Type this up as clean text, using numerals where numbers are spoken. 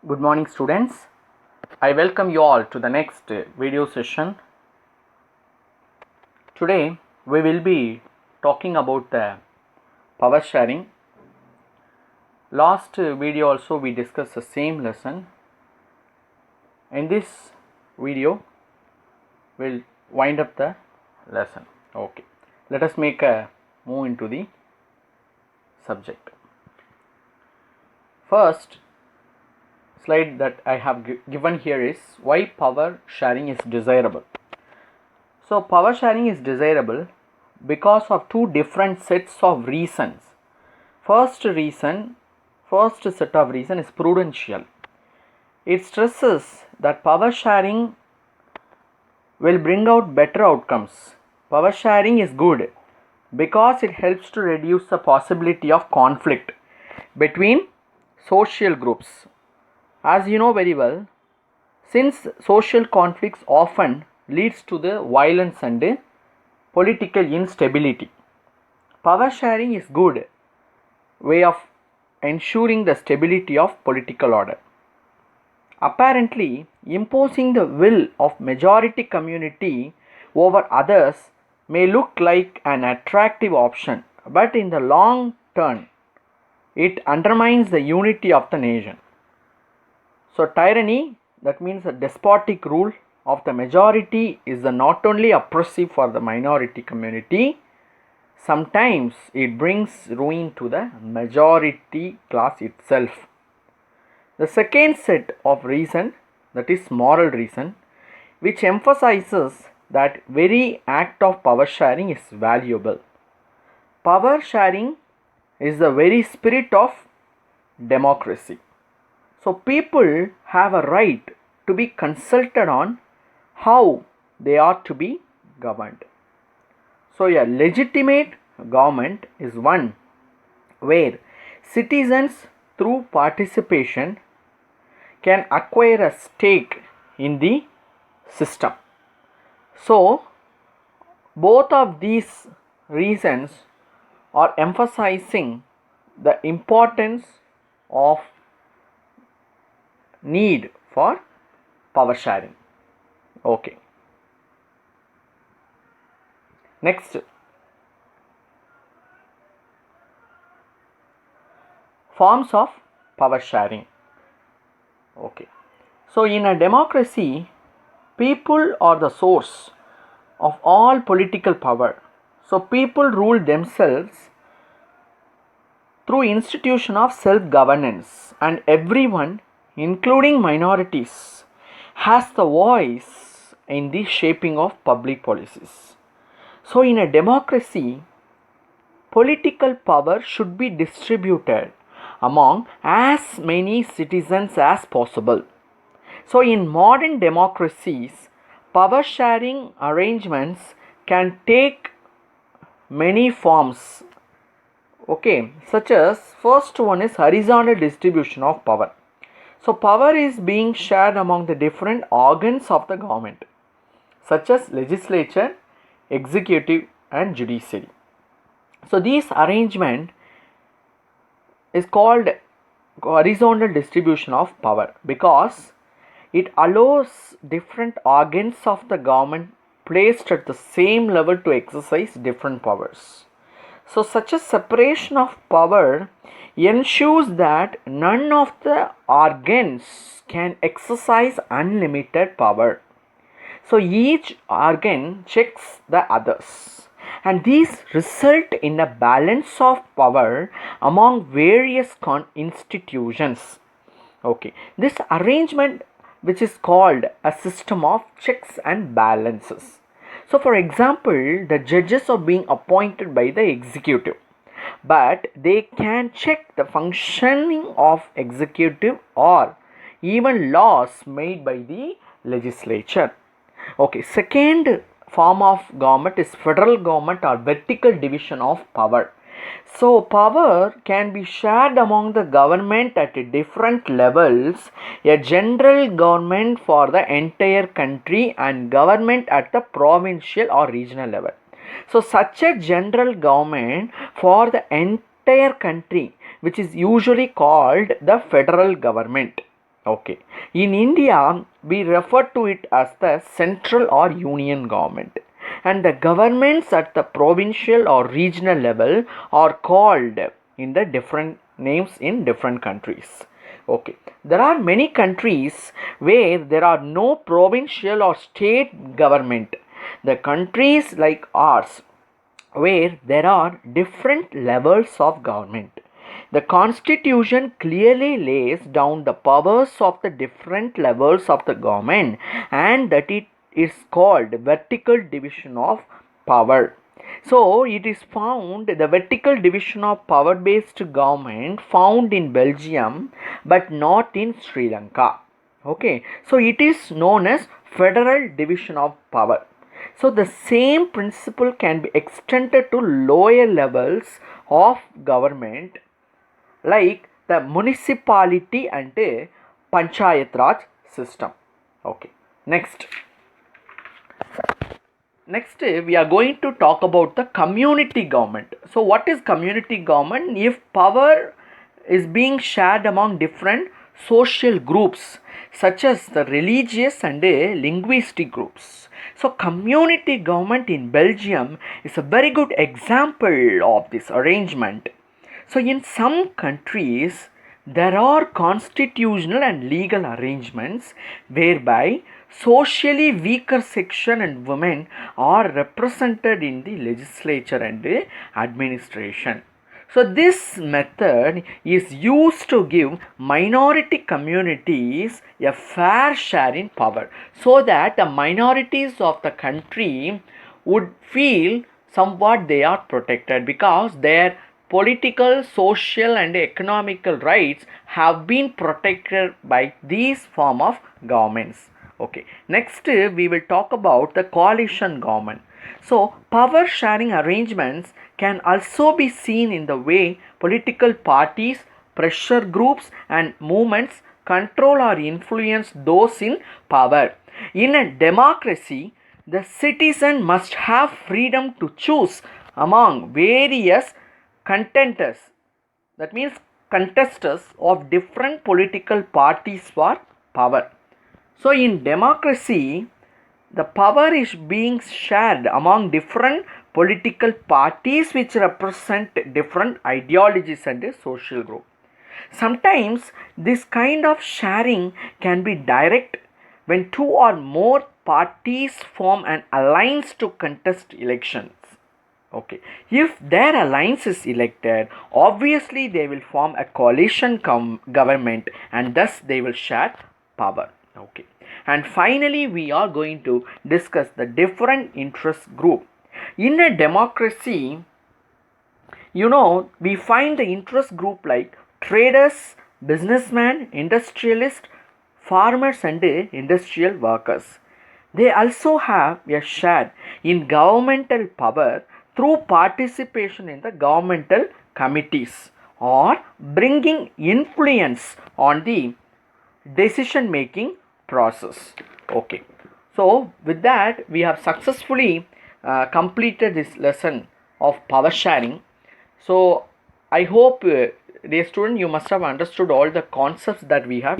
Good morning, students. I welcome you all to the next video session. Today we will be talking about the power sharing. Last video also we discussed the same lesson. In this video we'll wind up the lesson. Okay, let us make a move into the subject. First slide that I have given here is why power sharing is desirable. So power sharing is desirable because of two different sets of reasons. First set of reason is prudential. It stresses that power sharing will bring out better outcomes. Power sharing is good because it helps to reduce the possibility of conflict between social groups. As you know very well, since social conflicts often leads to the violence and political instability, power sharing is good way of ensuring the stability of political order. Apparently, imposing the will of majority community over others may look like an attractive option, but in the long term, it undermines the unity of the nation. So tyranny, that means a despotic rule of the majority, is not only oppressive for the minority community, sometimes it brings ruin to the majority class itself. The second set of reason, that is moral reason, which emphasizes that very act of power sharing is valuable. Power sharing is the very spirit of democracy. So people have a right to be consulted on how they are to be governed. So a legitimate government is one where citizens through participation can acquire a stake in the system. So both of these reasons are emphasizing the importance of need for power sharing. Okay. Next, forms of power sharing. Okay. So in a democracy, people are the source of all political power. So people rule themselves through institution of self-governance, and everyone, including minorities, has the voice in the shaping of public policies. So in a democracy, political power should be distributed among as many citizens as possible. So in modern democracies, power sharing arrangements can take many forms. Okay, such as first one is horizontal distribution of power. So power is being shared among the different organs of the government, such as legislature, executive and judiciary. So this arrangement is called horizontal distribution of power because it allows different organs of the government placed at the same level to exercise different powers. So such a separation of power ensures that none of the organs can exercise unlimited power. So each organ checks the others, and these result in a balance of power among various institutions. Okay, this arrangement, which is called a system of checks and balances. So for example, the judges are being appointed by the executive, but they can check the functioning of executive or even laws made by the legislature. Okay, second form of government is federal government or vertical division of power. So power can be shared among the government at different levels, a general government for the entire country and government at the provincial or regional level. So such a general government for the entire country, which is usually called the federal government. Okay. In India, we refer to it as the central or union government. And the governments at the provincial or regional level are called in the different names in different countries. Okay. There are many countries where there are no provincial or state government. The countries like ours, where there are different levels of government. The Constitution clearly lays down the powers of the different levels of the government, and that it is called vertical division of power. So it is found the vertical division of power based government found in Belgium but not in Sri Lanka. Okay, so it is known as federal division of power. So the same principle can be extended to lower levels of government like the municipality and panchayat raj system. Okay, next we are going to talk about the community government. So what is community government? If power is being shared among different social groups such as the religious and linguistic groups. So community government in Belgium is a very good example of this arrangement. So in some countries there are constitutional and legal arrangements whereby socially weaker section and women are represented in the legislature and administration. So this method is used to give minority communities a fair share in power, so that the minorities of the country would feel somewhat they are protected, because their political, social and economical rights have been protected by these form of governments. Okay, next we will talk about the coalition government. So power sharing arrangements can also be seen in the way political parties, pressure groups and movements control or influence those in power. In a democracy, the citizen must have freedom to choose among various contenders, that means contestants of different political parties for power. So in democracy, the power is being shared among different political parties which represent different ideologies and a social group. Sometimes this kind of sharing can be direct when two or more parties form an alliance to contest elections. Okay, if their alliance is elected, obviously they will form a coalition government and thus they will share power. Okay, and finally we are going to discuss the different interest group. In a democracy, we find the interest group like traders, businessmen, industrialists, farmers and industrial workers. They also have a share in governmental power through participation in the governmental committees or bringing influence on the decision making process. Okay, so with that we have successfully completed this lesson of power sharing. So I hope, dear student, you must have understood all the concepts that we have